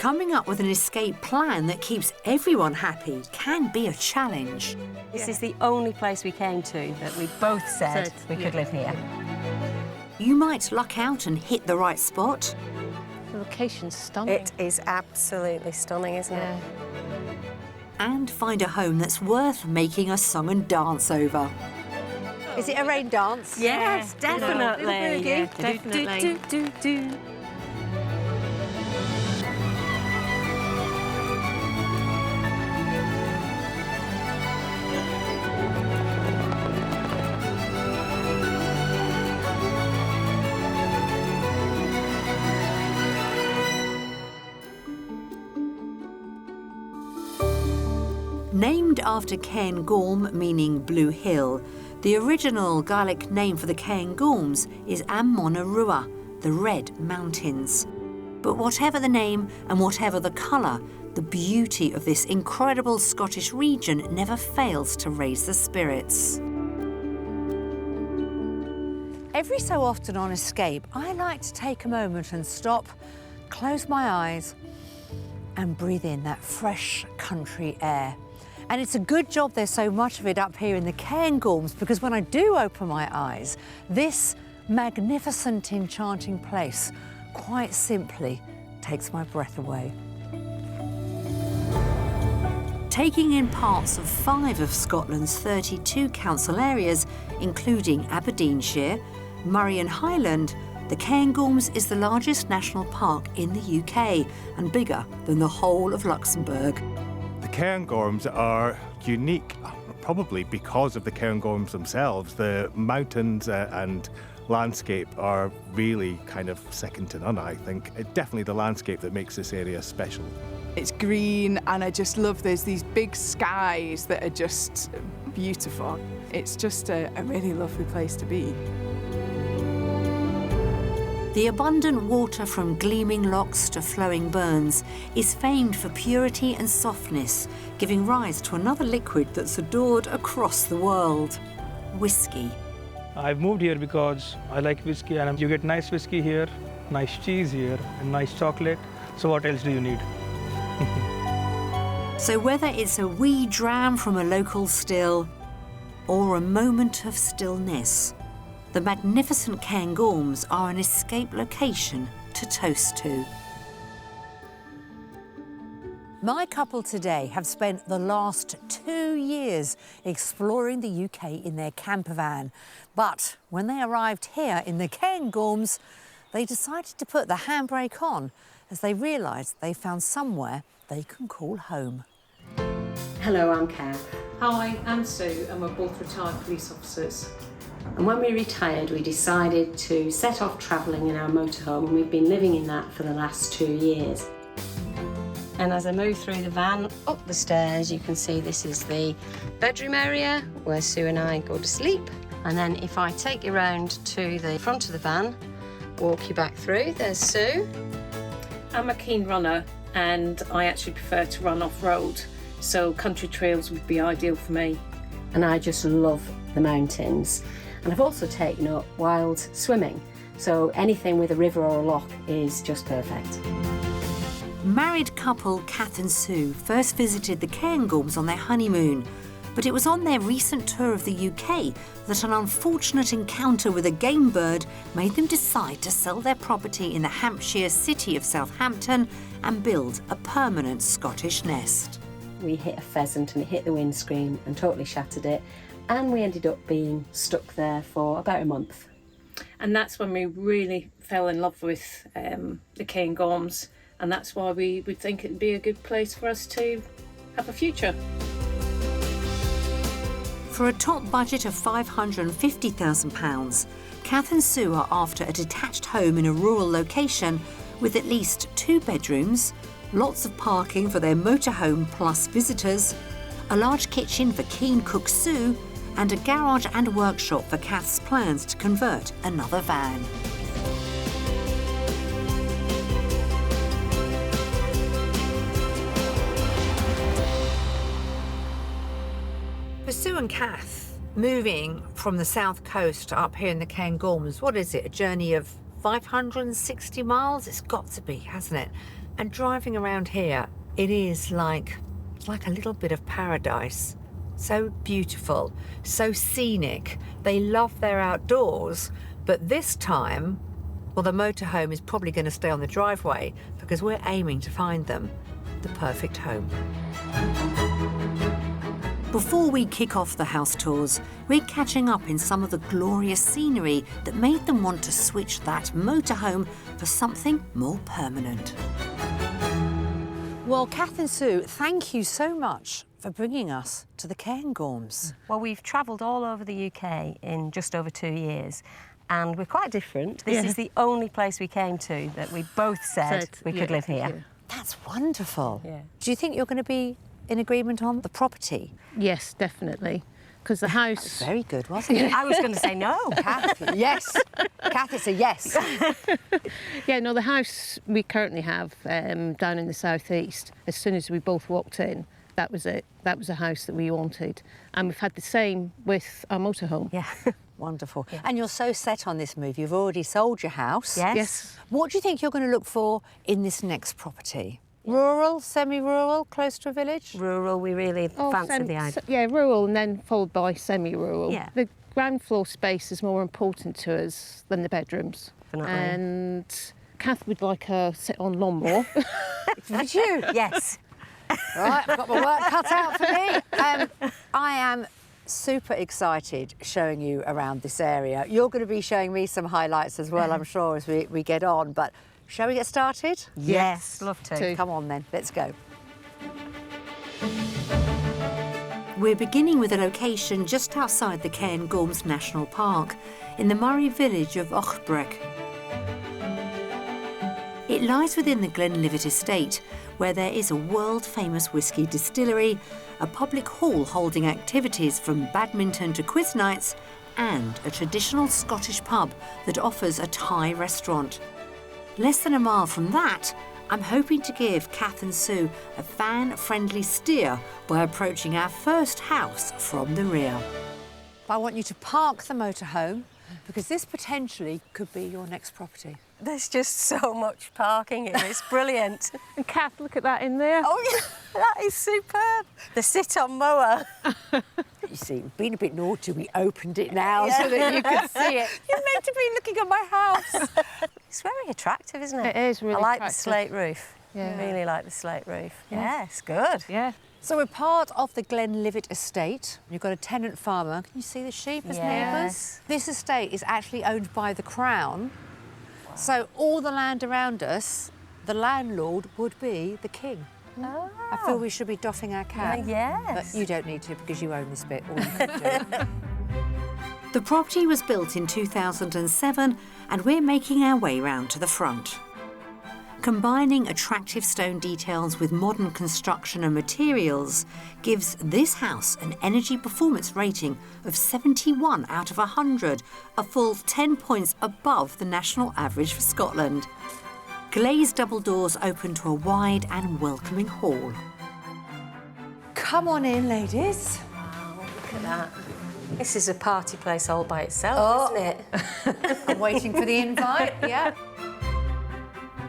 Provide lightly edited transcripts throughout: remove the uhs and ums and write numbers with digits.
Coming up with an escape plan that keeps everyone happy can be a challenge. This is the only place we came to that we both said we could live here. You might luck out and hit the right spot. The location's stunning. It is absolutely stunning, isn't it? And find a home that's worth making a song and dance over. Is it a rain dance? Yes, definitely. Yeah, definitely. Named after Cairngorm, meaning Blue Hill, the original Gaelic name for the Cairngorms is Ammonarua, the Red Mountains. But whatever the name and whatever the colour, the beauty of this incredible Scottish region never fails to raise the spirits. Every so often on Escape, I like to take a moment and stop, close my eyes and breathe in that fresh country air. And it's a good job there's so much of it up here in the Cairngorms, because when I do open my eyes, this magnificent, enchanting place quite simply takes my breath away. Taking in parts of 5 of Scotland's 32 council areas, including Aberdeenshire, Moray and Highland, the Cairngorms is the largest national park in the UK and bigger than the whole of Luxembourg. The Cairngorms are unique, probably because of the Cairngorms themselves. The mountains and landscape are really kind of second to none, I think. It's definitely the landscape that makes this area special. It's green, and I just love there's these big skies that are just beautiful. It's just a really lovely place to be. The abundant water from gleaming lochs to flowing burns is famed for purity and softness, giving rise to another liquid that's adored across the world: whiskey. I've moved here because I like whiskey, and you get nice whiskey here, nice cheese here, and nice chocolate. So what else do you need? So whether it's a wee dram from a local still or a moment of stillness, the magnificent Cairngorms are an escape location to toast to. My couple today have spent the last 2 years exploring the UK in their camper van. But when they arrived here in the Cairngorms, they decided to put the handbrake on as they realised they found somewhere they can call home. Hello, I'm Kath. Hi, I'm Sue, and we're both retired police officers. And when we retired, we decided to set off travelling in our motorhome, and we've been living in that for the last 2 years. And as I move through the van, up the stairs, you can see this is the bedroom area where Sue and I go to sleep. And then if I take you round to the front of the van, walk you back through, there's Sue. I'm a keen runner, and I actually prefer to run off-road, so country trails would be ideal for me. And I just love the mountains. And I've also taken up wild swimming, so anything with a river or a loch is just perfect. Married couple Kath and Sue first visited the Cairngorms on their honeymoon, but it was on their recent tour of the UK that an unfortunate encounter with a game bird made them decide to sell their property in the Hampshire city of Southampton and build a permanent Scottish nest. We hit a pheasant and it hit the windscreen and totally shattered it, and we ended up being stuck there for about a month. And that's when we really fell in love with the Cairngorms, and that's why we would think it'd be a good place for us to have a future. For a top budget of £550,000, Kath and Sue are after a detached home in a rural location with at least 2 bedrooms, lots of parking for their motorhome plus visitors, a large kitchen for keen cook Sue, and a garage and workshop for Kath's plans to convert another van. For Sue and Kath, moving from the south coast up here in the Cairngorms, what is it, a journey of 560 miles? It's got to be, hasn't it? And driving around here, it is like a little bit of paradise. So beautiful, so scenic. They love their outdoors, but this time, well, the motorhome is probably going to stay on the driveway because we're aiming to find them the perfect home. Before we kick off the house tours, we're catching up in some of the glorious scenery that made them want to switch that motorhome for something more permanent. Well, Kath and Sue, thank you so much for bringing us to the Cairngorms. Well, we've travelled all over the UK in just over 2 years, and we're quite different. This is the only place we came to that we both said we could live here. That's wonderful. Yeah. Do you think you're going to be in agreement on the property? Yes, definitely. Because the house... Very good, wasn't it? I was going to say no. Kath, yes. Kath, it's a yes. Yeah, no, the house we currently have down in the southeast, as soon as we both walked in, that was it. That was a house that we wanted. And we've had the same with our motorhome. Yeah. Wonderful. Yeah. And you're so set on this move. You've already sold your house. Yes. Yes. What do you think you're going to look for in this next property? Rural, semi-rural, close to a village? Rural, we really fancy the idea. Yeah, rural and then followed by semi-rural. Yeah. The ground floor space is more important to us than the bedrooms. Definitely. And Kath would like a sit-on lawnmower. Would you? Yes. Right, I've got my work cut out for me. I am super excited showing you around this area. You're going to be showing me some highlights as well, I'm sure, as we get on. But shall we get started? Yes, love to. Come on then, let's go. We're beginning with a location just outside the Cairngorms National Park, in the Murray village of Ochbrek. It lies within the Glenlivet estate, where there is a world-famous whisky distillery, a public hall holding activities from badminton to quiz nights, and a traditional Scottish pub that offers a Thai restaurant. Less than a mile from that, I'm hoping to give Kath and Sue a fan-friendly steer by approaching our first house from the rear. I want you to park the motorhome because this potentially could be your next property. There's just so much parking here. It's brilliant. And Kath, look at that in there. Oh, yeah, that is superb. The sit-on mower. You see, we've been a bit naughty. We opened it now so that you could see it. You're meant to be looking at my house. It's very attractive, isn't it? It is really I like attractive. the slate roof. Yeah. I really like the slate roof. Yeah, it's good. Yeah. So we're part of the Glenlivet estate. You've got a tenant farmer. Can you see the sheep as neighbours? This estate is actually owned by the Crown. So all the land around us, the landlord would be the king. Oh. I feel we should be doffing our cap. Yes. But you don't need to because you own this bit. All you can do. The property was built in 2007 and we're making our way round to the front. Combining attractive stone details with modern construction and materials gives this house an energy performance rating of 71 out of 100, a full 10 points above the national average for Scotland. Glazed double doors open to a wide and welcoming hall. Come on in, ladies. Wow, look at that. This is a party place all by itself, isn't it? I'm waiting for the invite, yeah.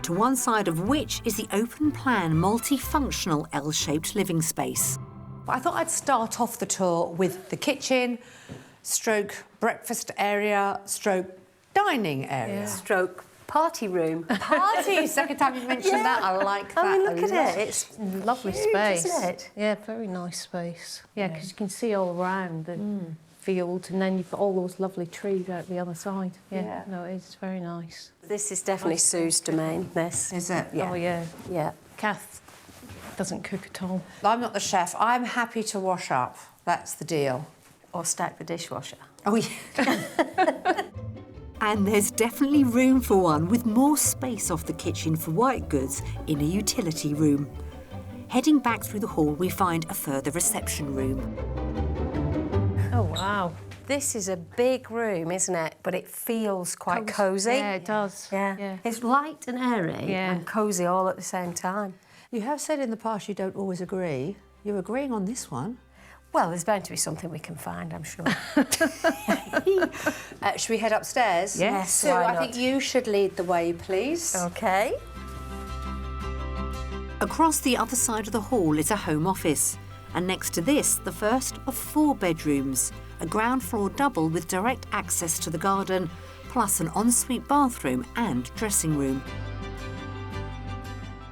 To one side of which is the open-plan, multifunctional L-shaped living space. I thought I'd start off the tour with the kitchen, stroke breakfast area, stroke dining area. Yeah. Stroke party room. Party, second time you mentioned that. I like that. I mean, look a at lot. it. It's Lovely huge, space. isn't it? Yeah, very nice space. Yeah, because you can see all around the field, and then you've got all those lovely trees out the other side. Yeah. No, it's very nice. This is definitely Sue's domain, this. Is it? Yeah. Oh, yeah. Yeah. Kath doesn't cook at all. I'm not the chef. I'm happy to wash up. That's the deal. Or stack the dishwasher. Oh, yeah. And there's definitely room for one, with more space off the kitchen for white goods in a utility room. Heading back through the hall, we find a further reception room. Oh, wow. This is a big room, isn't it? But it feels quite cosy. Yeah, it does. Yeah. It's light and airy and cosy all at the same time. You have said in the past you don't always agree. You're agreeing on this one. Well, there's bound to be something we can find, I'm sure. Should we head upstairs? Yes, Sue, why I not? think you should lead the way, please. OK. Across the other side of the hall is a home office, and next to this, the first of 4 bedrooms, a ground floor double with direct access to the garden, plus an ensuite bathroom and dressing room.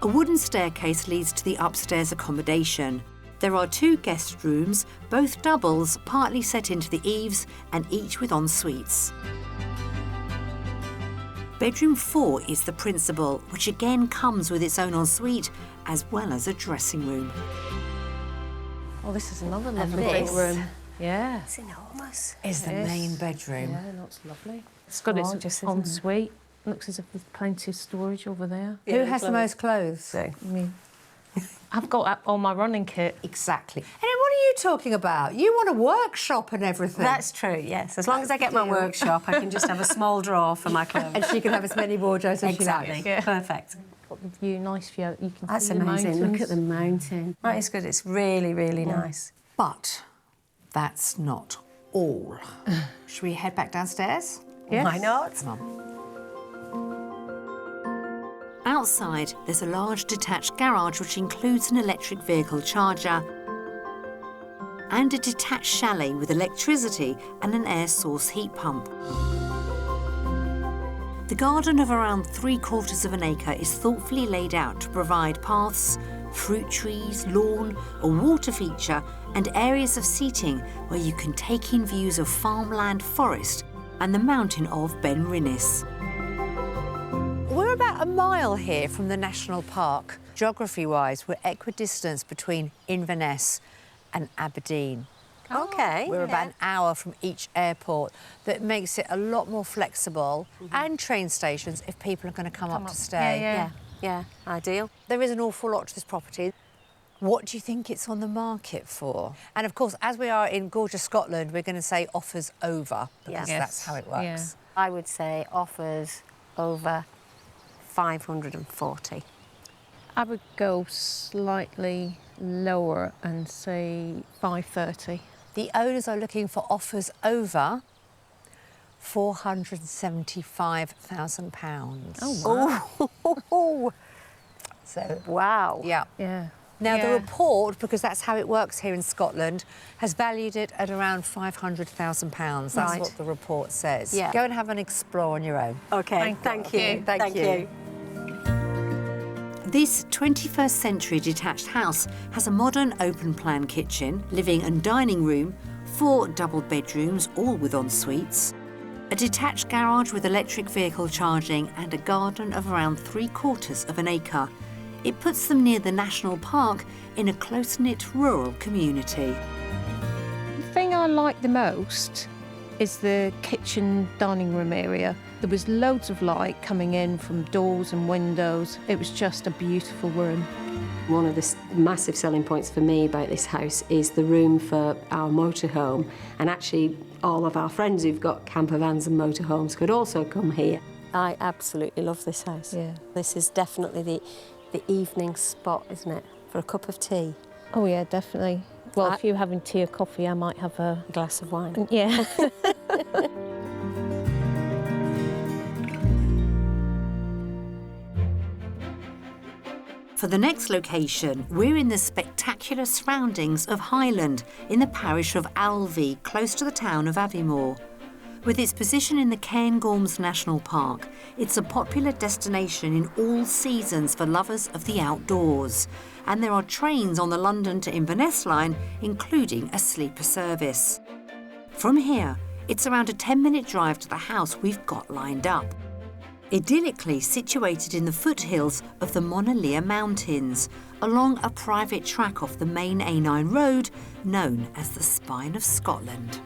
A wooden staircase leads to the upstairs accommodation. There are 2 guest rooms, both doubles, partly set into the eaves and each with en-suites. Bedroom 4 is the principal, which again comes with its own ensuite, as well as a dressing room. Oh, this is another lovely this? big room. Yeah. It's enormous. Is the Yes. main bedroom. Yeah, that's lovely. It's got its gorgeous, isn't it? ensuite. Looks as if there's plenty of storage over there. Who has the most clothes? I mean, I've got all my running kit. Exactly. And then what are you talking about? You want a workshop and everything. That's true, yes. As long as I get my workshop, I can just have a small drawer for my clothes. And she can have as many wardrobes as she Exactly. likes. Yeah. Perfect. Got the view, nice view. You can That's see the amazing. mountains. Look at the mountain. That is good. It's really, really nice. But that's not all. Should we head back downstairs? Yes. Why not? Come on. Outside, there's a large detached garage which includes an electric vehicle charger and a detached chalet with electricity and an air source heat pump. The garden of around 3/4 of an acre is thoughtfully laid out to provide paths, fruit trees, lawn, a water feature and areas of seating where you can take in views of farmland, forest and the mountain of Ben Rinnis. We're about a mile here from the national park. Geography-wise, we're equidistant between Inverness and Aberdeen. OK. We're about an hour from each airport. That makes it a lot more flexible, and train stations if people are going to come up to stay. Yeah, ideal. There is an awful lot to this property. What do you think it's on the market for? And of course, as we are in gorgeous Scotland, we're going to say offers over, because Yes. that's how it works. Yeah. I would say offers over 540. I would go slightly lower and say 530. The owners are looking for offers over £475,000. Oh, Oh, So, wow. yeah. Yeah. Now, the Yeah. report, because that's how it works here in Scotland, has valued it at around £500,000. That's Right. what the report says. Yeah. Go and have an explore on your own. OK, thank you. Thank you. This 21st century detached house has a modern open-plan kitchen, living and dining room, 4 double bedrooms, all with en-suites, a detached garage with electric vehicle charging and a garden of around 3/4 of an acre. It puts them near the national park in a close-knit rural community. The thing I like the most is the kitchen dining room area. There was loads of light coming in from doors and windows. It was just a beautiful room. One of the massive selling points for me about this house is the room for our motorhome. And actually, all of our friends who've got camper vans and motorhomes could also come here. I absolutely love this house. Yeah. This is definitely the evening spot, isn't it? For a cup of tea, Oh yeah, definitely. Well, if you're having tea or coffee, I might have a... a glass of wine. Yeah. For the next location, we're in the spectacular surroundings of Highland, in the parish of Alvey, close to the town of Aviemore. With its position in the Cairngorms National Park, it's a popular destination in all seasons for lovers of the outdoors. And there are trains on the London to Inverness line, including a sleeper service. From here, it's around a 10-minute drive to the house we've got lined up. Idyllically situated in the foothills of the Monalea Mountains, along a private track off the main A9 road, known as the Spine of Scotland.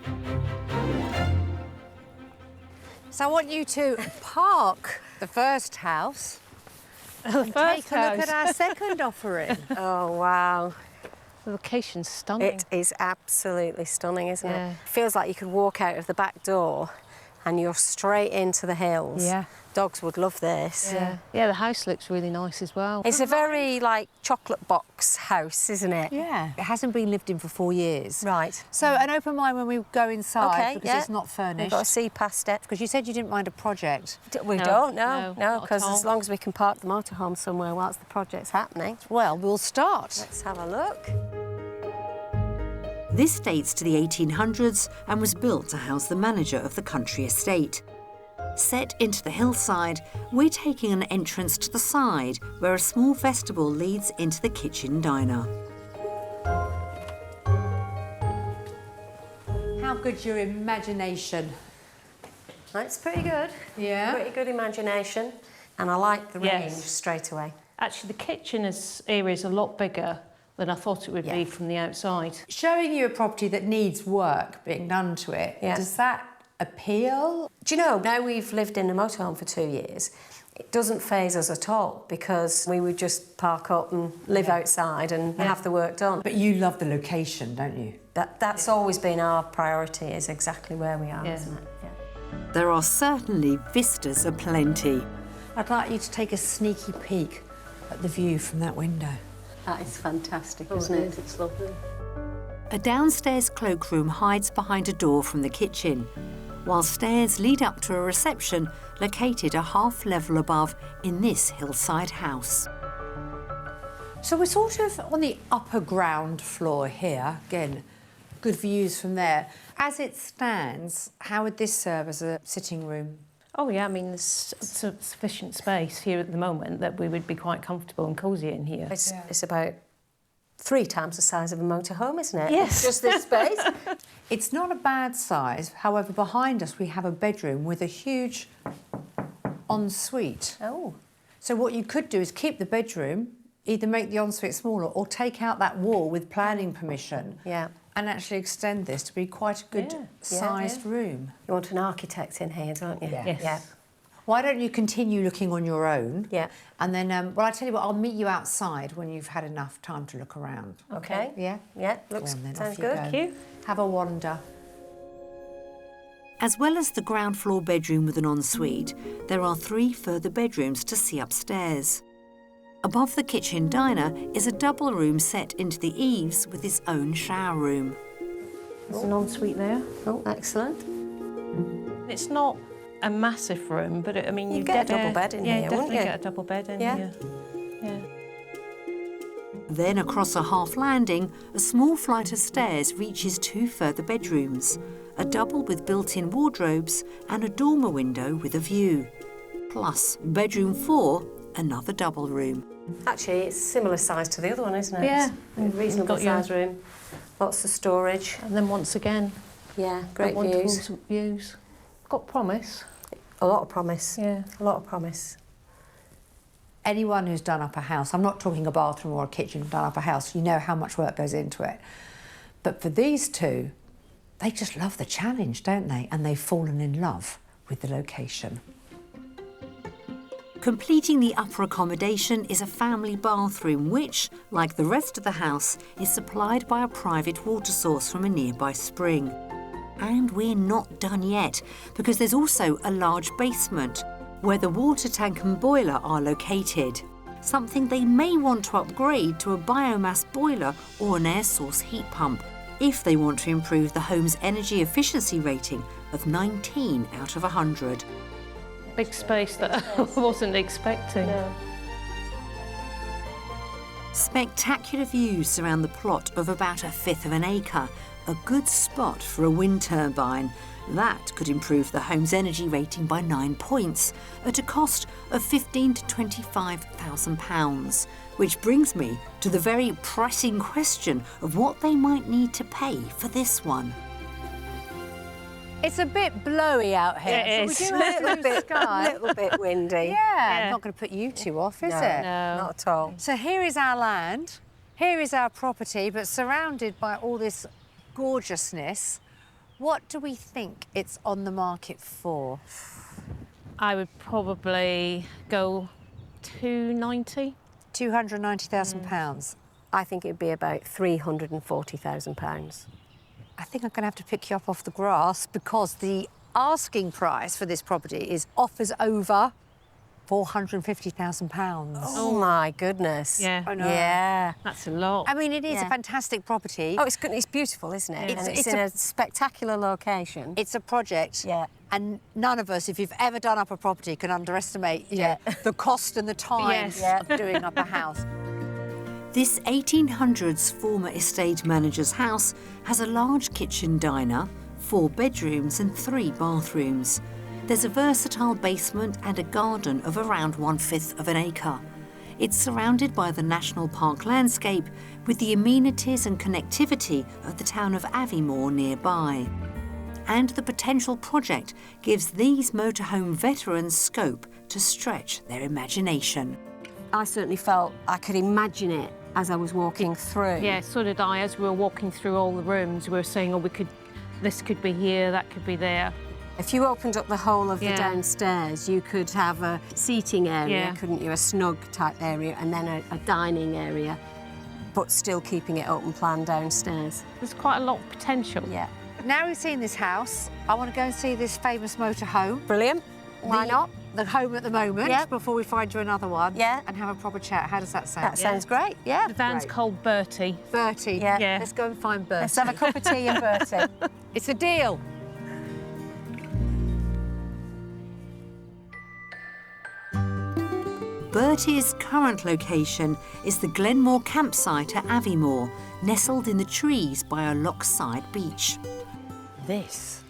So I want you to park the first house and take a look at our second offering. Oh, wow. The location's stunning. It is absolutely stunning, isn't Yeah. it? Feels like you could walk out of the back door and you're straight into the hills. Yeah. Dogs would love this. Yeah. Yeah, the house looks really nice as well. It's a very, like, chocolate box house, isn't it? Yeah. It hasn't been lived in for 4 years. Right. So an open mind when we go inside Okay, because yeah. it's not We've furnished. got to see past it. Because you said you didn't mind a project. We No, don't, no, no, not because at all. as long as we can park the motorhome somewhere whilst the project's happening. Well, we'll start. Let's have a look. This dates to the 1800s and was built to house the manager of the country estate. Set into the hillside, we're taking an entrance to the side where a small vestibule leads into the kitchen diner. How good's your imagination? That's pretty good. Yeah. Pretty good imagination. And I like the range Yes. straight away. Actually, the kitchen area is a lot bigger than I thought it would be from the outside. Showing you a property that needs work being done to it, Yeah. does that appeal? Do you know, now we've lived in a motorhome for 2 years, it doesn't faze us at all because we would just park up and live outside and have the work done. But you love the location, don't you? That's always been our priority, is exactly where we are, Yeah. isn't it? Yeah. There are certainly vistas aplenty. I'd like you to take a sneaky peek at the view from that window. That is fantastic, isn't it? It's lovely. A downstairs cloakroom hides behind a door from the kitchen, while stairs lead up to a reception located a half level above in this hillside house. So we're sort of on the upper ground floor here. Again, good views from there. As it stands, how would this serve as a sitting room? Oh yeah, I mean, there's sufficient space here at the moment that we would be quite comfortable and cosy in here. It's about 3 times the size of a motorhome, isn't it? Yes. Just this space. It's not a bad size. However, behind us we have a bedroom with a huge ensuite. Oh. So what you could do is keep the bedroom, either make the ensuite smaller or take out that wall with planning permission. Yeah. And actually extend this to be quite a good sized room. You want an architect in here, don't you? Yeah. Yes. Yeah. Why don't you continue looking on your own? Yeah. And then, well, I tell you what, I'll meet you outside when you've had enough time to look around. Okay. Yeah? Yeah, looks, Go on then, sounds off you good. go. Thank you. Have a wander. As well as the ground floor bedroom with an ensuite, there are 3 further bedrooms to see upstairs. Above the kitchen diner is a double room set into the eaves with its own shower room. There's an ensuite there. Oh, excellent. It's not a massive room, but I mean, You'd get a double bed in yeah, here, you wouldn't definitely you? get a double bed in Yeah. here. Yeah. Then across a half landing, a small flight of stairs reaches 2 further bedrooms, a double with built-in wardrobes and a dormer window with a view. Plus, bedroom 4, another double room. Actually, it's similar size to the other one, isn't it? Yeah. It's a reasonable Got your- size room. Lots of storage. And then once again, Yeah, great wonderful views. views. Got promise. A lot of promise. Yeah. A lot of promise. Anyone who's done up a house, I'm not talking a bathroom or a kitchen, done up a house, you know how much work goes into it. But for these two, they just love the challenge, don't they? And they've fallen in love with the location. Completing the upper accommodation is a family bathroom which, like the rest of the house, is supplied by a private water source from a nearby spring. And we're not done yet, because there's also a large basement where the water tank and boiler are located, something they may want to upgrade to a biomass boiler or an air source heat pump if they want to improve the home's energy efficiency rating of 19 out of 100. Big space that I wasn't expecting. No. Spectacular views surround the plot of about 1/5 of an acre, a good spot for a wind turbine. That could improve the home's energy rating by 9 points at a cost of £15,000 to £25,000, which brings me to the very pressing question of what they might need to pay for this one. It's a bit blowy out here. It is. So we do have a blue sky. A little bit windy. Yeah, not going to put you two off, is it? No. Not at all. So here is our land, here is our property, but surrounded by all this gorgeousness. What do we think it's on the market for? I would probably go 290. £290,000. I think it'd be about £340,000. I think I'm going to have to pick you up off the grass because the asking price for this property is offers over £450,000. Oh my goodness. Yeah. I know. Yeah. That's a lot. I mean, it is a Yeah. fantastic property. Oh, it's good. It's beautiful, isn't it? Yeah. And It's it's in a spectacular location. It's a project. Yeah. And none of us, if you've ever done up a property, can underestimate the cost and the time Yes. of doing up a house. This 1800s former estate manager's house has a large kitchen diner, 4 bedrooms and 3 bathrooms. There's a versatile basement and a garden of around 1/5 of an acre. It's surrounded by the National Park landscape with the amenities and connectivity of the town of Aviemore nearby. And the potential project gives these motorhome veterans scope to stretch their imagination. I certainly felt I could imagine it as I was walking through. Yeah, so did I. As we were walking through all the rooms, we were saying, oh, this could be here, that could be there. If you opened up the whole of the Yeah. downstairs, you could have a seating area, Yeah. couldn't you? A snug type area, and then a dining area, but still keeping it open plan downstairs. There's quite a lot of potential. Yeah. Now we've seen this house, I want to go and see this famous motorhome. Brilliant. Why not? The home at the moment, Yeah. before we find you another one. Yeah. And have a proper chat. How does that sound? That sounds great, yeah. The van's Great. called Bertie. Bertie. Yeah. Yeah. Let's go and find Bertie. Let's have a cup of tea and Bertie. It's a deal. Bertie's current location is the Glenmore campsite at Aviemore, nestled in the trees by a lochside beach. This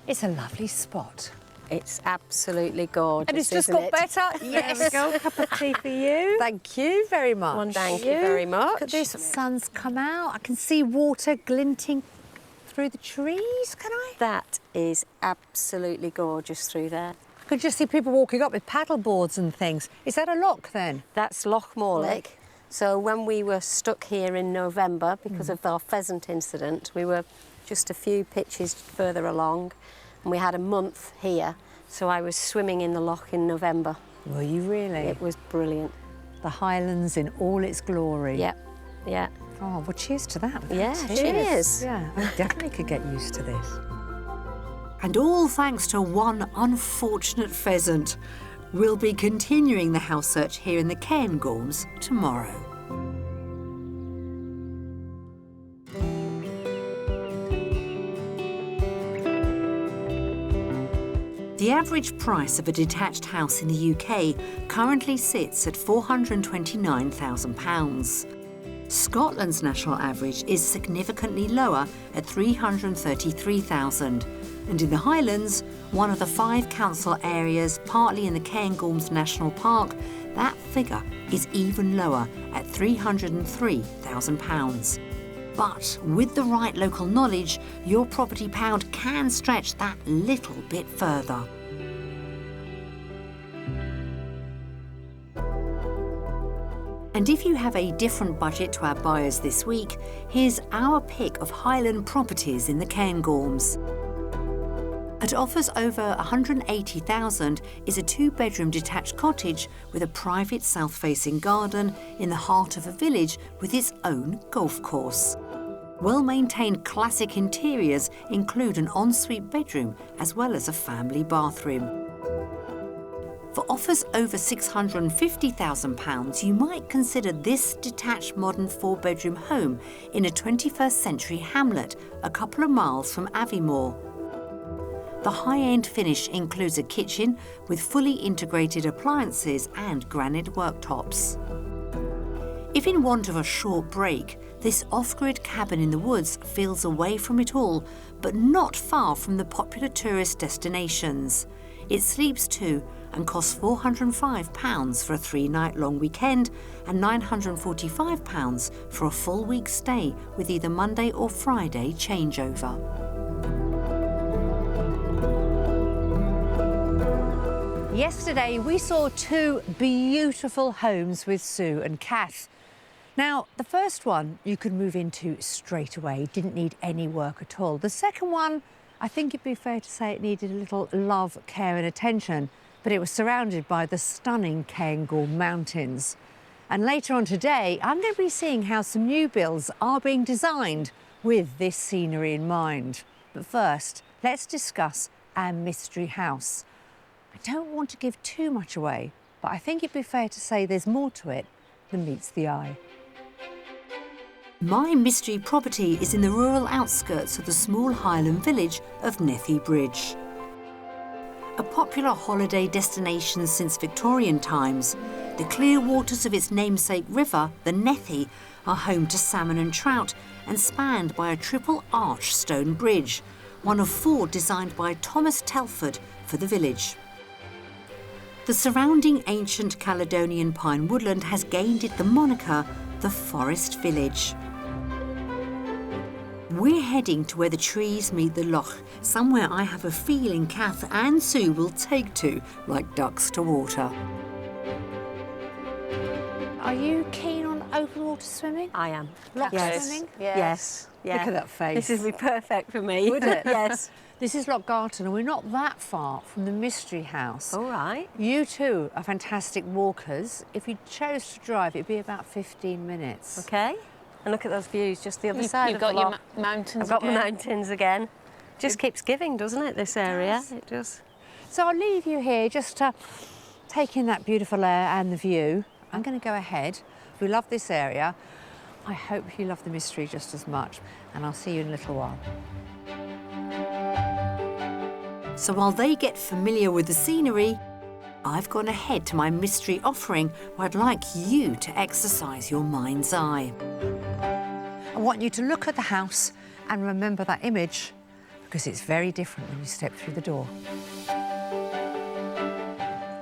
is a lovely spot. It's absolutely gorgeous, And it's just isn't got it? better. Yes. There we go, cup of tea for you. Thank you very much. Thank you very much. Look at this, the sun's come out. I can see water glinting through the trees, can I? That is absolutely gorgeous through there. I could just see people walking up with paddle boards and things. Is that a loch then? That's Loch Morlich. So when we were stuck here in November because of our pheasant incident, we were just a few pitches further along and we had a month here. So I was swimming in the loch in November. Were you really? It was brilliant. The Highlands in all its glory. Yeah, yeah. Oh, well, cheers to that. Yeah, cheers. Yeah, I definitely could get used to this. And all thanks to one unfortunate pheasant. We'll be continuing the house search here in the Cairngorms tomorrow. The average price of a detached house in the UK currently sits at £429,000. Scotland's national average is significantly lower at £333,000. And in the Highlands, one of the 5 council areas partly in the Cairngorms National Park, that figure is even lower at £303,000. But with the right local knowledge, your property pound can stretch that little bit further. And if you have a different budget to our buyers this week, here's our pick of Highland properties in the Cairngorms. At offers over £180,000 is a 2-bedroom detached cottage with a private south-facing garden in the heart of a village with its own golf course. Well-maintained classic interiors include an ensuite bedroom as well as a family bathroom. For offers over £650,000, you might consider this detached modern 4-bedroom home in a 21st century hamlet a couple of miles from Aviemore. The high-end finish includes a kitchen with fully integrated appliances and granite worktops. If in want of a short break, this off-grid cabin in the woods feels away from it all, but not far from the popular tourist destinations. It sleeps too and costs £405 for a 3-night-long weekend and £945 for a full week stay with either Monday or Friday changeover. Yesterday, we saw 2 beautiful homes with Sue and Kath. Now, the first one you could move into straight away, didn't need any work at all. The second one, I think it'd be fair to say it needed a little love, care and attention, but it was surrounded by the stunning Cairngorm Mountains. And later on today, I'm going to be seeing how some new builds are being designed with this scenery in mind. But first, let's discuss and mystery house. I don't want to give too much away, but I think it'd be fair to say there's more to it than meets the eye. My mystery property is in the rural outskirts of the small Highland village of Nethy Bridge. A popular holiday destination since Victorian times, the clear waters of its namesake river, the Nethy, are home to salmon and trout and spanned by a triple arch stone bridge, one of 4 designed by Thomas Telford for the village. The surrounding ancient Caledonian pine woodland has gained it the moniker the Forest Village. We're heading to where the trees meet the loch, somewhere I have a feeling Kath and Sue will take to like ducks to water. Are you keen on open water swimming? I am. Loch Yes. swimming? Yes. Yeah. Look at that face. This would be perfect for me. Would it? Yes. This is Loch Garton, and we're not that far from the mystery house. All right. You two are fantastic walkers. If you chose to drive, it'd be about 15 minutes. Okay. And look at those views, just the other side You've of got the your loch. mountains I've got again. my mountains again. Just keeps giving, doesn't it, this area? does. It does. So I'll leave you here just to take in that beautiful air and the view. I'm going to go ahead. We love this area. I hope you love the mystery just as much, and I'll see you in a little while. So while they get familiar with the scenery, I've gone ahead to my mystery offering where I'd like you to exercise your mind's eye. I want you to look at the house and remember that image, because it's very different when you step through the door.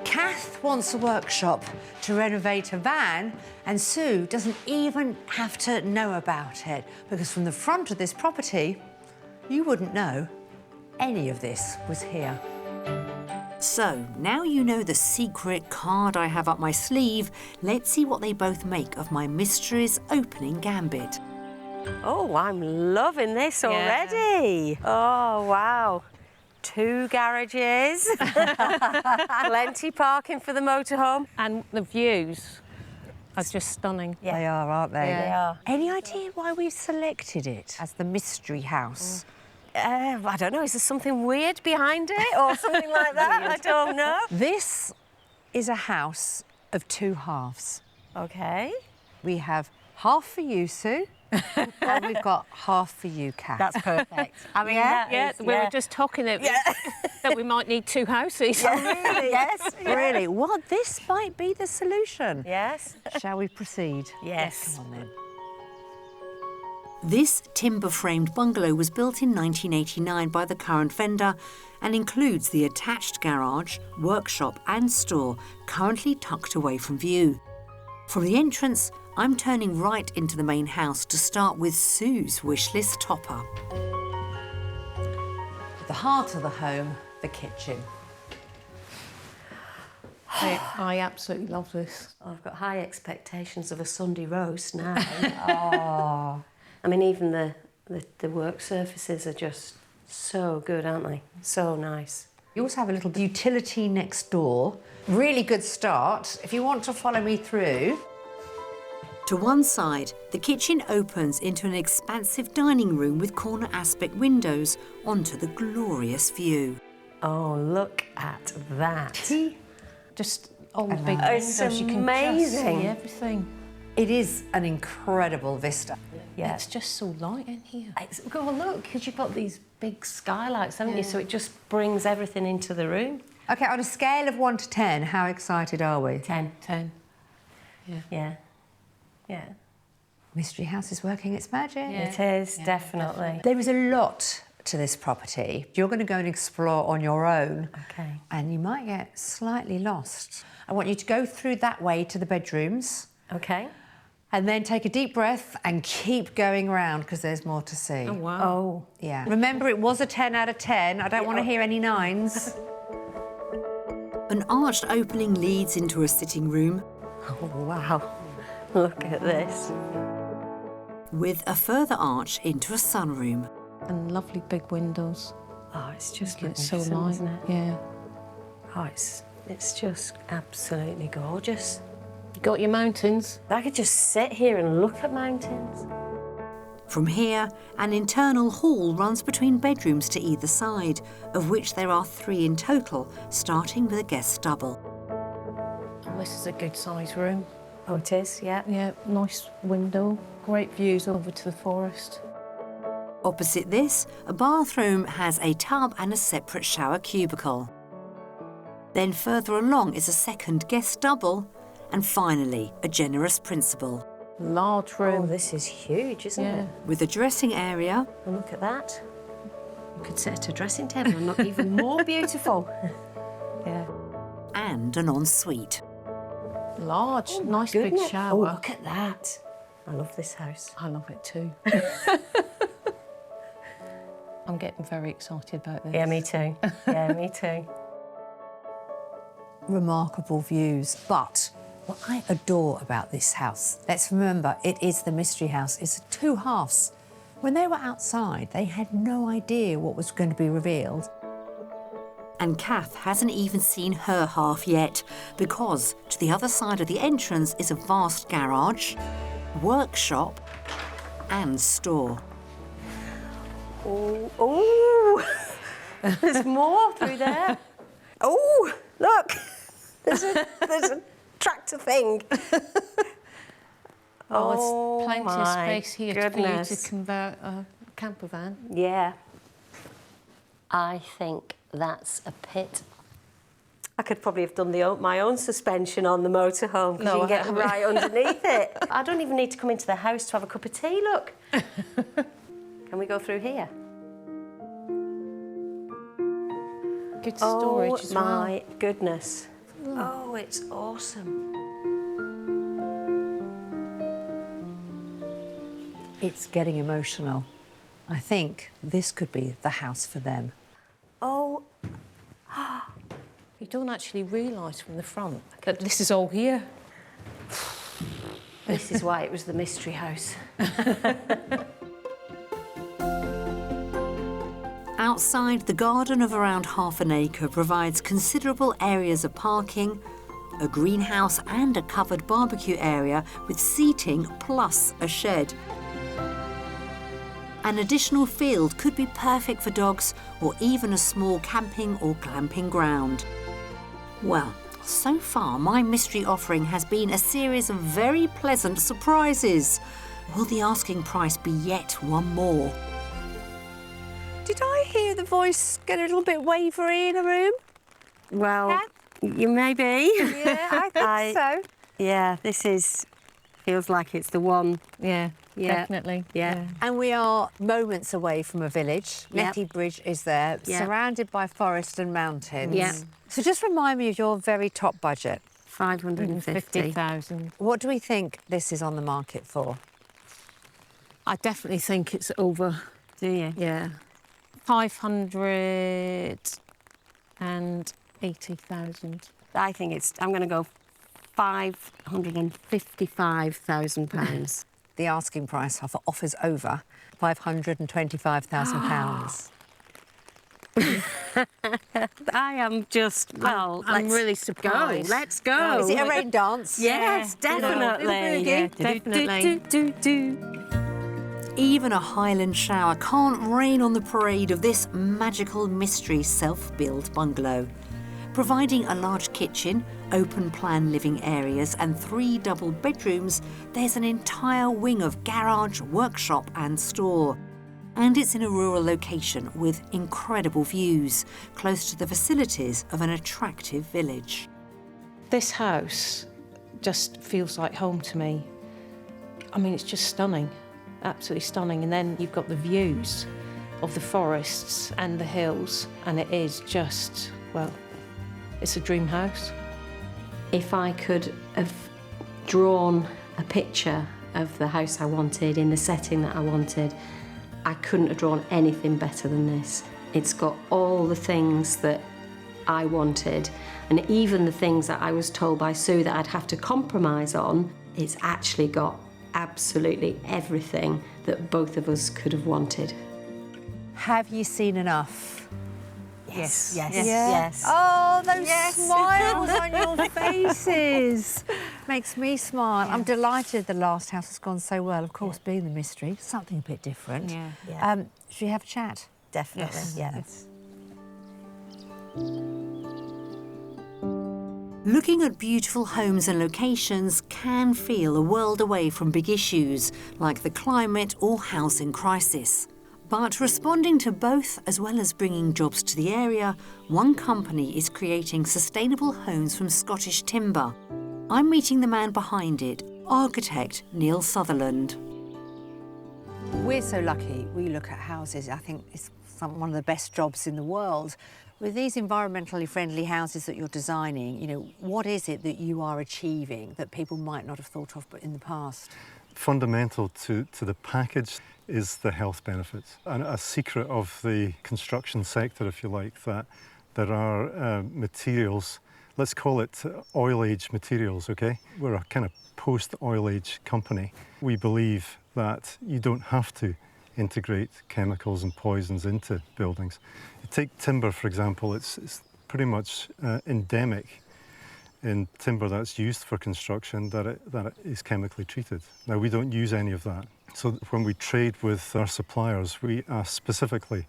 Kath wants a workshop to renovate a van, and Sue doesn't even have to know about it, because from the front of this property, you wouldn't know any of this was here. So, now you know the secret card I have up my sleeve, let's see what they both make of my mystery's opening gambit. Oh, I'm loving this already. Oh, wow. 2 garages, plenty parking for the motorhome. And the views are just stunning. Yeah. They are, aren't they? They are. Any idea why we've selected it as the mystery house? I don't know, is there something weird behind it or something like that? I don't know. This is a house of 2 halves. Okay. We have half for you, Sue, and we've got half for you, Kath. That's perfect. I mean, Yeah, we were just talking that, that we might need 2 houses. Really, yes. Really? Well, this might be the solution. Yes. Shall we proceed? Yes. Come on, then. This timber-framed bungalow was built in 1989 by the current vendor and includes the attached garage, workshop and store currently tucked away from view. From the entrance, I'm turning right into the main house to start with Sue's wishlist topper. At the heart of the home, the kitchen. I absolutely love this. I've got high expectations of a Sunday roast now. Oh. I mean, even the work surfaces are just so good, aren't they? So nice. You also have a little utility next door. Really good start. If you want to follow me through. To one side, the kitchen opens into an expansive dining room with corner aspect windows onto the glorious view. Oh, look at that. Just all the I big know. It's windows, you can amazing. just see everything. It is an incredible vista. Yeah. It's just so light in here. Well, look, because you've got these big skylights, haven't you? So it just brings everything into the room. OK, on a scale of 1 to 10, how excited are we? 10. 10. Yeah. Yeah. Mystery House is working its magic. It is, definitely. There is a lot to this property. You're going to go and explore on your own. Okay. And you might get slightly lost. I want you to go through that way to the bedrooms. Okay. And then take a deep breath and keep going around because there's more to see. Oh, wow. Oh. Yeah. Remember, it was a 10 out of 10. I don't want to hear any 9s. An arched opening leads into a sitting room Oh, wow. Look at this. with a further arch into a sunroom. And lovely big windows. Oh, it's just It's so magnificent, light. isn't it? Yeah. Oh, it's just absolutely gorgeous. You got your mountains. I could just sit here and look at mountains. From here, an internal hall runs between bedrooms to either side, of which there are 3 in total, starting with a guest double. And this is a good size room. Oh, it is, yeah. Yeah, nice window, great views over to the forest. Opposite this, a bathroom has a tub and a separate shower cubicle. Then further along is a second guest double, and finally, a generous principal. Large Oh, room. this is huge, isn't it? With a dressing area, And look at that. You could sit at a dressing table and look even more beautiful. Yeah. and an ensuite. Large, nice big Goodness. shower. Oh, look at that. I love this house. I love it too. I'm getting very excited about this. Yeah, me too. Yeah, me too. Remarkable views, but what I adore about this house, let's remember, it is the mystery house. It's 2 halves. When they were outside, they had no idea what was going to be revealed. And Kath hasn't even seen her half yet, because to the other side of the entrance is a vast garage, workshop and store. Oh, oh! There's more through there. Oh, look! There's a tractor thing. Oh, there's plenty of my space here for you goodness. to convert a camper van. Yeah. I think that's a pit. I could probably have done my own suspension on the motorhome because No, you can I get haven't. right underneath it. I don't even need to come into the house to have a cup of tea, look. Can we go through here? Good storage Oh as well. my goodness. Oh, it's awesome. It's getting emotional. I think this could be the house for them. Oh, You don't actually realise from the front that this is all here. this is why it was the mystery house. Outside, the garden of around half an acre provides considerable areas of parking, a greenhouse and a covered barbecue area with seating plus a shed. An additional field could be perfect for dogs or even a small camping or glamping ground. Well, so far my mystery offering has been a series of very pleasant surprises. Will the asking price be yet one more? Did I hear the voice get a little bit wavery in a room? Well, you may be. Yeah, I think so. Yeah, feels like it's the one. Yeah, Yeah. definitely. Yeah. And we are moments away from a village. Yep. Nettie Bridge is there, Yep. surrounded by forest and mountains. Yep. So just remind me of your very top budget. 550. 50,000. What do we think this is on the market for? I definitely think it's over. Do you? Yeah. 580,000. I think I'm going to go £555,000. The asking price offers over £525,000. I am just, well, I'm really Go. surprised. Let's go. Is it a rain dance? Yes, definitely. Yeah, definitely. Even a Highland shower can't rain on the parade of this magical mystery self-built bungalow. Providing a large kitchen, open-plan living areas and 3 double bedrooms, there's an entire wing of garage, workshop and store. And it's in a rural location with incredible views, close to the facilities of an attractive village. This house just feels like home to me. I mean, it's just stunning, absolutely stunning. And then you've got the views of the forests and the hills, and it is just, well, it's a dream house. If I could have drawn a picture of the house I wanted in the setting that I wanted, I couldn't have drawn anything better than this. It's got all the things that I wanted, and even the things that I was told by Sue that I'd have to compromise on, it's actually got absolutely everything that both of us could have wanted. Have you seen enough? Yes. Yeah. Oh, those smiles on your faces. Makes me smile. I'm delighted the last house has gone so well. Of course, being the mystery, something a bit different. Yeah. Should we have a chat? Definitely, Yes. Looking at beautiful homes and locations can feel a world away from big issues like the climate or housing crisis. But responding to both, as well as bringing jobs to the area, one company is creating sustainable homes from Scottish timber. I'm meeting the man behind it, architect Neil Sutherland. We're so lucky. We look at houses. I think it's one of the best jobs in the world. With these environmentally friendly houses that you're designing, you know, what is it that you are achieving that people might not have thought of in the past? Fundamental to the package is the health benefits. And a secret of the construction sector, if you like, that there are materials, let's call it oil age materials, okay? We're a kind of post-oil age company. We believe that you don't have to integrate chemicals and poisons into buildings. You take timber, for example, it's pretty much endemic in timber that's used for construction that it is chemically treated. Now, we don't use any of that. So when we trade with our suppliers, we ask specifically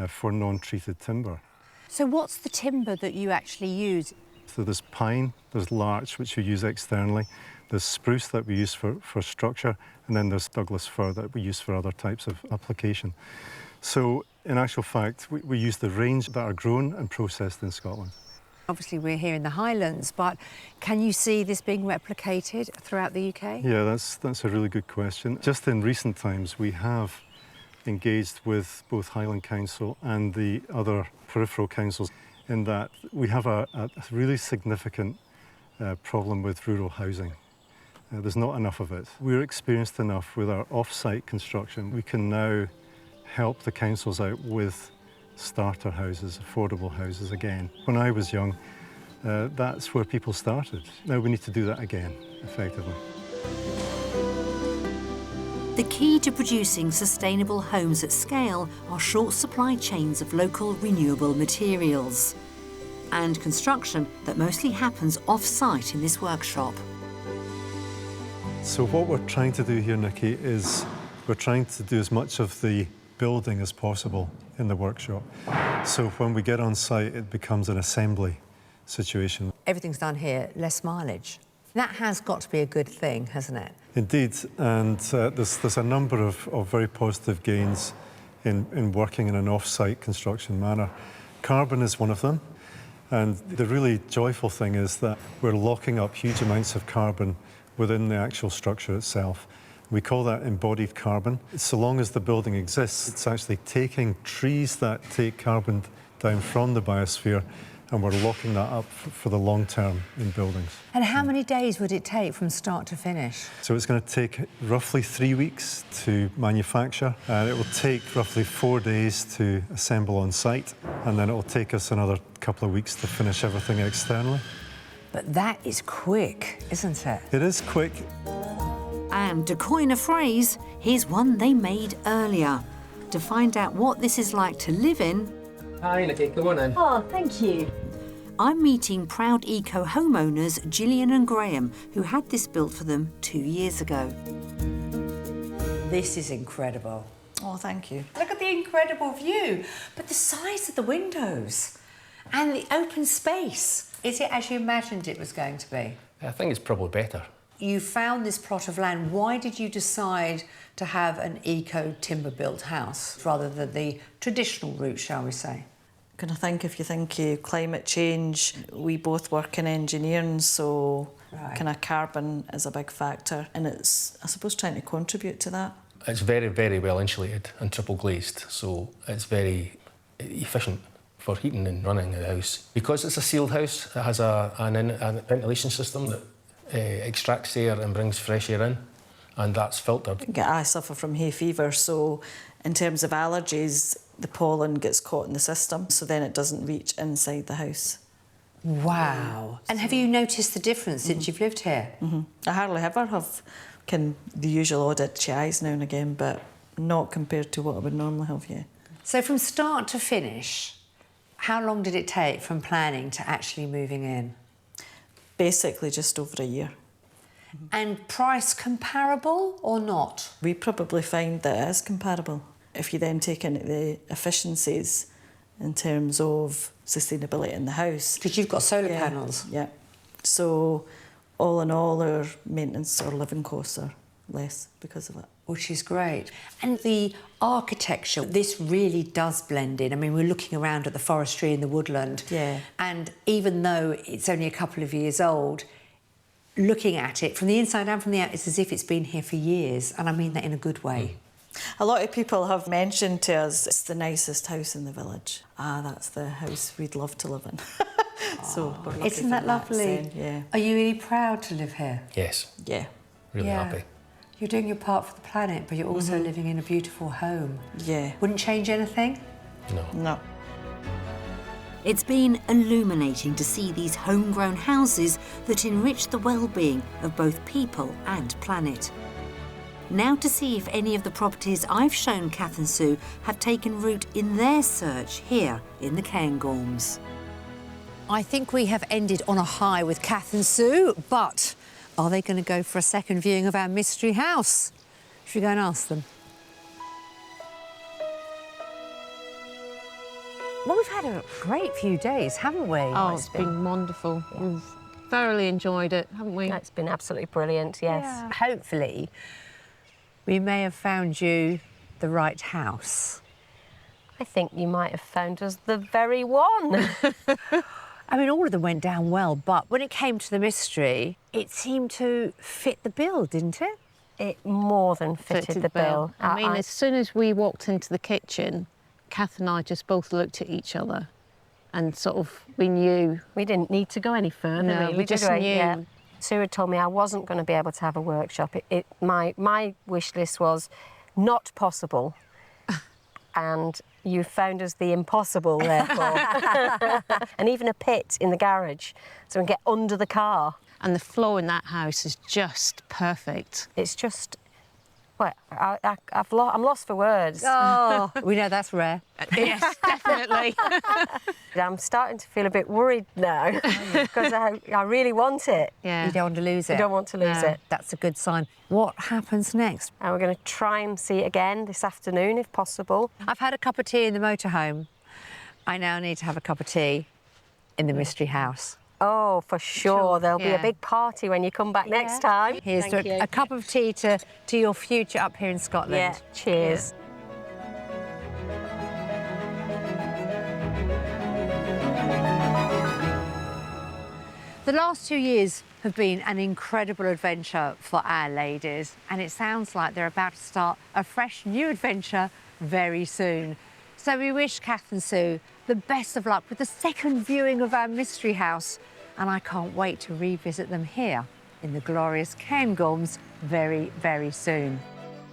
for non-treated timber. So what's the timber that you actually use? So there's pine, there's larch, which we use externally, there's spruce that we use for structure, and then there's Douglas fir that we use for other types of application. So in actual fact, we use the range that are grown and processed in Scotland. Obviously, we're here in the Highlands, but can you see this being replicated throughout the UK? Yeah, that's a really good question. Just in recent times, we have engaged with both Highland Council and the other peripheral councils in that we have a really significant problem with rural housing. There's not enough of it. We're experienced enough with our off-site construction. We can now help the councils out with starter houses, affordable houses again. When I was young, that's where people started. Now we need to do that again, effectively. The key to producing sustainable homes at scale are short supply chains of local renewable materials and construction that mostly happens off-site in this workshop. So what we're trying to do here, Nicki, is we're trying to do as much of the building as possible in the workshop. So when we get on site, it becomes an assembly situation. Everything's done here, less mileage. That has got to be a good thing, hasn't it? Indeed, and there's a number of very positive gains in working in an off-site construction manner. Carbon is one of them, and the really joyful thing is that we're locking up huge amounts of carbon within the actual structure itself. We call that embodied carbon. So long as the building exists, it's actually taking trees that take carbon down from the biosphere, and we're locking that up for the long term in buildings. And how many days would it take from start to finish? So it's going to take roughly 3 weeks to manufacture, and it will take roughly 4 days to assemble on site, and then it will take us another couple of weeks to finish everything externally. But that is quick, isn't it? It is quick. And to coin a phrase, here's one they made earlier. To find out what this is like to live in, hi, Nicki, come on in. Oh, thank you. I'm meeting proud eco homeowners Gillian and Graham, who had this built for them 2 years ago. This is incredible. Oh, thank you. Look at the incredible view, but the size of the windows and the open space. Is it as you imagined it was going to be? I think it's probably better. You found this plot of land. Why did you decide to have an eco timber built house rather than the traditional route, shall we say? I think if you think of climate change, we both work in engineering, so kind of carbon is a big factor, and it's, I suppose, trying to contribute to that. It's very, very well insulated and triple glazed, so it's very efficient for heating and running the house. Because it's a sealed house, it has a ventilation system that extracts air and brings fresh air in, and that's filtered. I suffer from hay fever, so in terms of allergies, the pollen gets caught in the system, so then it doesn't reach inside the house. Wow. And have you noticed the difference since you've lived here? I hardly ever have the usual odd itchy eyes now and again, but not compared to what I would normally have, yeah. So from start to finish, how long did it take from planning to actually moving in? Basically just over a year. And price comparable or not? We probably find that it is comparable. If you then take into the efficiencies in terms of sustainability in the house. Because you've got solar panels. Yeah. So all in all, our maintenance or living costs are less because of it. Which is great. And the architecture, this really does blend in. I mean, we're looking around at the forestry and the woodland. Yeah. And even though it's only a couple of years old, looking at it from the inside and from the out, it's as if it's been here for years. And I mean that in a good way. A lot of people have mentioned to us, it's the nicest house in the village. That's the house we'd love to live in. So we're lucky Isn't that for lovely? saying, yeah. Are you really proud to live here? Yes. Yeah. Really happy. You're doing your part for the planet, but you're also living in a beautiful home. Yeah. Wouldn't change anything? No. No. It's been illuminating to see these homegrown houses that enrich the well-being of both people and planet. Now to see if any of the properties I've shown Kath and Sue have taken root in their search here in the Cairngorms. I think we have ended on a high with Kath and Sue, but are they going to go for a second viewing of our mystery house? Should we go and ask them? Well, we've had a great few days, haven't we? Oh, it's been wonderful. Yeah. We've thoroughly enjoyed it, haven't we? It's been absolutely brilliant, yes. Yeah. Hopefully, we may have found you the right house. I think you might have found us the very one. I mean, all of them went down well, but when it came to the mystery, it seemed to fit the bill, didn't it? It more than fitted the bill. I mean, as soon as we walked into the kitchen, Kath and I just both looked at each other and sort of, we knew. We didn't need to go any further, No, really, we just did we? knew. Yeah. Sue had told me I wasn't going to be able to have a workshop. My wish list was not possible. And you found us the impossible, therefore. And even a pit in the garage, so we can get under the car. And the floor in that house is just perfect. It's just, well, I'm lost for words. Oh, we know that's rare. Yes, definitely. I'm starting to feel a bit worried now because I really want it. Yeah. You don't want to lose it. I don't want to lose it. That's a good sign. What happens next? And we're going to try and see it again this afternoon, if possible. I've had a cup of tea in the motorhome. I now need to have a cup of tea in the mystery house. Oh, for sure. There'll be a big party when you come back next time. Here's to a cup of tea to your future up here in Scotland. Yeah, cheers. The last 2 years have been an incredible adventure for our ladies, and it sounds like they're about to start a fresh new adventure very soon. So we wish Kath and Sue the best of luck with the second viewing of our mystery house, and I can't wait to revisit them here in the glorious Cairngorms very, very soon.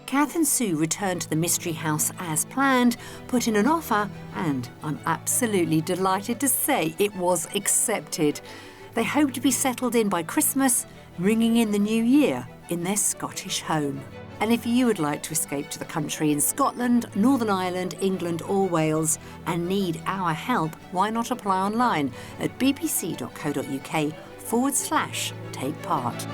Kath and Sue returned to the mystery house as planned, put in an offer, and I'm absolutely delighted to say it was accepted. They hope to be settled in by Christmas, ringing in the new year in their Scottish home. And if you would like to escape to the country in Scotland, Northern Ireland, England or Wales and need our help, why not apply online at bbc.co.uk/take part.